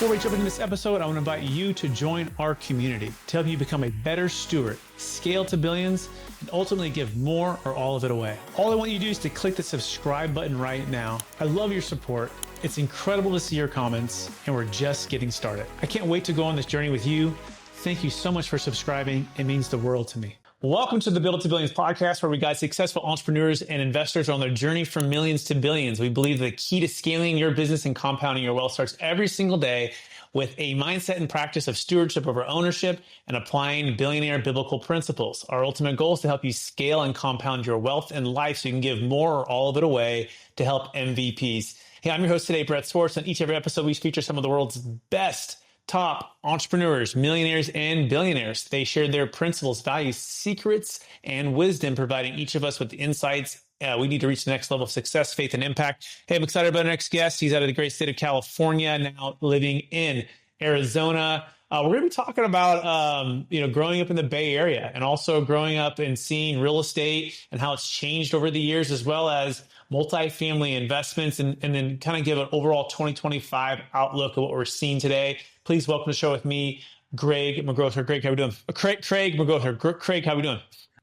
Before we jump into this episode, I want to invite you to join our community to help you become a better steward, scale to billions, and ultimately give more or all of it away. All I want you to do is to click the subscribe button right now. I love your support. It's incredible to see your comments, and we're just getting started. I can't wait to go on this journey with you. Thank you so much for subscribing. It means the world to me. Welcome to the Build to Billions podcast, where we guide successful entrepreneurs and investors on their journey from millions to billions. We believe the key to scaling your business and compounding your wealth starts every single day with a mindset and practice of stewardship over ownership and applying billionaire biblical principles. Our ultimate goal is to help you scale and compound your wealth and life so you can give more or all of it away to help MVPs. Hey, I'm your host today, Brett Swartz. On each and every episode, we feature some of the world's best top entrepreneurs, millionaires, and billionaires. They share their principles, values, secrets, and wisdom, providing each of us with the insights we need to reach the next level of success, faith, and impact. Hey, I'm excited about our next guest. He's out of the great state of California, now living in Arizona. We're going to be talking about, growing up in the Bay Area and also growing up and seeing real estate and how it's changed over the years, as well as multifamily investments, and then kind of give an overall 2025 outlook of what we're seeing today. Please welcome to the show with me, Craig McGrouther. Craig, how we doing? Craig McGrouther. Craig, how we doing?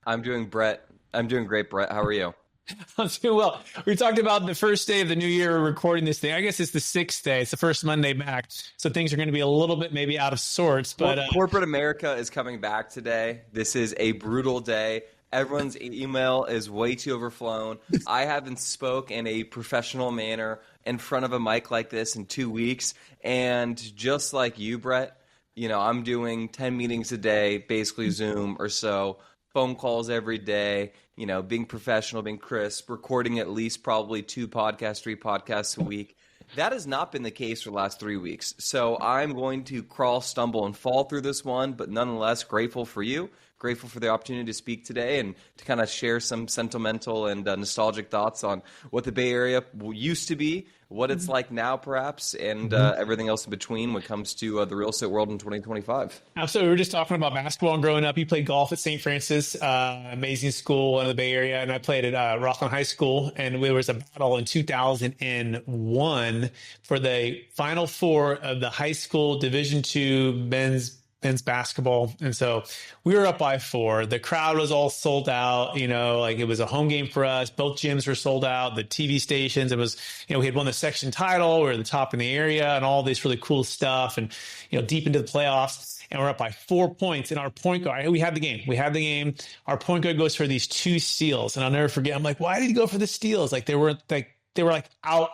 I'm doing great, Brett. How are you? I'm doing well. We talked about the first day of the new year recording this thing. I guess it's the sixth day. It's the first Monday back. So things are going to be a little bit maybe out of sorts. But corporate America is coming back today. This is a brutal day. Everyone's email is way too overflown. I haven't spoke in a professional manner in front of a mic like this in 2 weeks. And just like you, Brett, I'm doing 10 meetings a day, basically Zoom or so, phone calls every day, being professional, being crisp, recording at least probably 3 podcasts a week. That has not been the case for the last 3 weeks. So I'm going to crawl, stumble, and fall through this one, but nonetheless grateful for you. Grateful for the opportunity to speak today and to kind of share some sentimental and nostalgic thoughts on what the Bay Area used to be, what it's like now perhaps, and everything else in between when it comes to the real estate world in 2025. Absolutely. We were just talking about basketball and growing up. You played golf at St. Francis, amazing school in the Bay Area, and I played at Rockland High School, and there was a battle in 2001 for the Final Four of the high school Division II men's basketball. And so we were up by 4. The crowd was all sold out, it was a home game for us. Both gyms were sold out, the TV stations. It was, we had won the section title. We were the top in the area and all this really cool stuff, and, deep into the playoffs, and we're up by 4 points. And our point guard, we had the game. Our point guard goes for these 2 steals. And I'll never forget. I'm like, why did he go for the steals? They were out.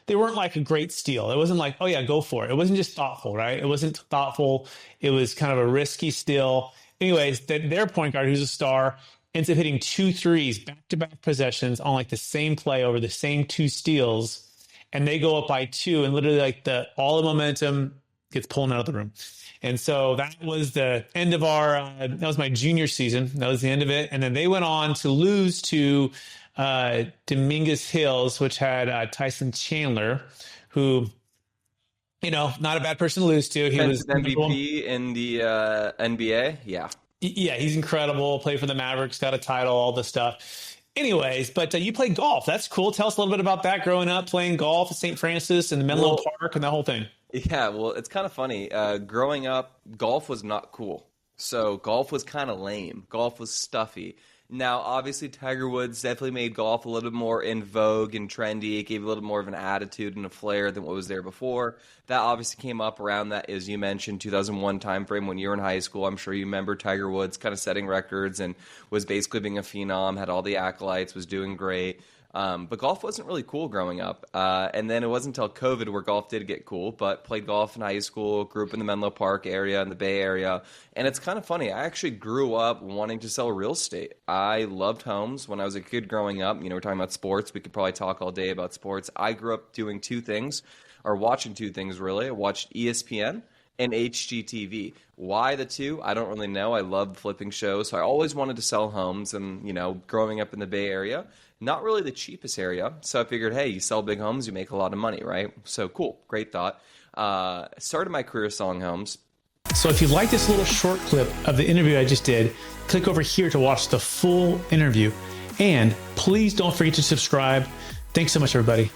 They weren't like a great steal. It wasn't like, oh yeah, go for it. It wasn't just thoughtful, right? It wasn't thoughtful. It was kind of a risky steal. Anyways, their point guard, who's a star, ends up hitting 2 threes, back-to-back possessions on the same play over the same 2 steals. And they go up by 2, and literally all the momentum gets pulled out of the room. And so that was the end of that was my junior season. That was the end of it. And then they went on to lose to Dominguez Hills, which had Tyson Chandler, who, not a bad person to lose to. He was MVP in the NBA. Yeah, he's incredible. Played for the Mavericks, got a title, all this stuff. Anyways, but you played golf. That's cool. Tell us a little bit about that. Growing up playing golf at St. Francis and the Menlo Park and that whole thing. Yeah, well, it's kind of funny. Growing up, golf was not cool. So golf was kind of lame. Golf was stuffy. Now, obviously, Tiger Woods definitely made golf a little bit more in vogue and trendy. It gave a little more of an attitude and a flair than what was there before. That obviously came up around that, as you mentioned, 2001 timeframe when you were in high school. I'm sure you remember Tiger Woods kind of setting records and was basically being a phenom, had all the acolytes, was doing great. But golf wasn't really cool growing up. And then it wasn't until COVID where golf did get cool, but played golf in high school, grew up in the Menlo Park area, in the Bay Area. And it's kind of funny. I actually grew up wanting to sell real estate. I loved homes when I was a kid growing up. We're talking about sports. We could probably talk all day about sports. I grew up doing 2 things, or watching 2 things, really. I watched ESPN and HGTV. Why the 2? I don't really know. I loved flipping shows. So I always wanted to sell homes, and, growing up in the Bay Area, not really the cheapest area. So I figured, hey, you sell big homes, you make a lot of money, right? So cool. Great thought. Started my career selling homes. So if you like this little short clip of the interview I just did, click over here to watch the full interview. And please don't forget to subscribe. Thanks so much, everybody.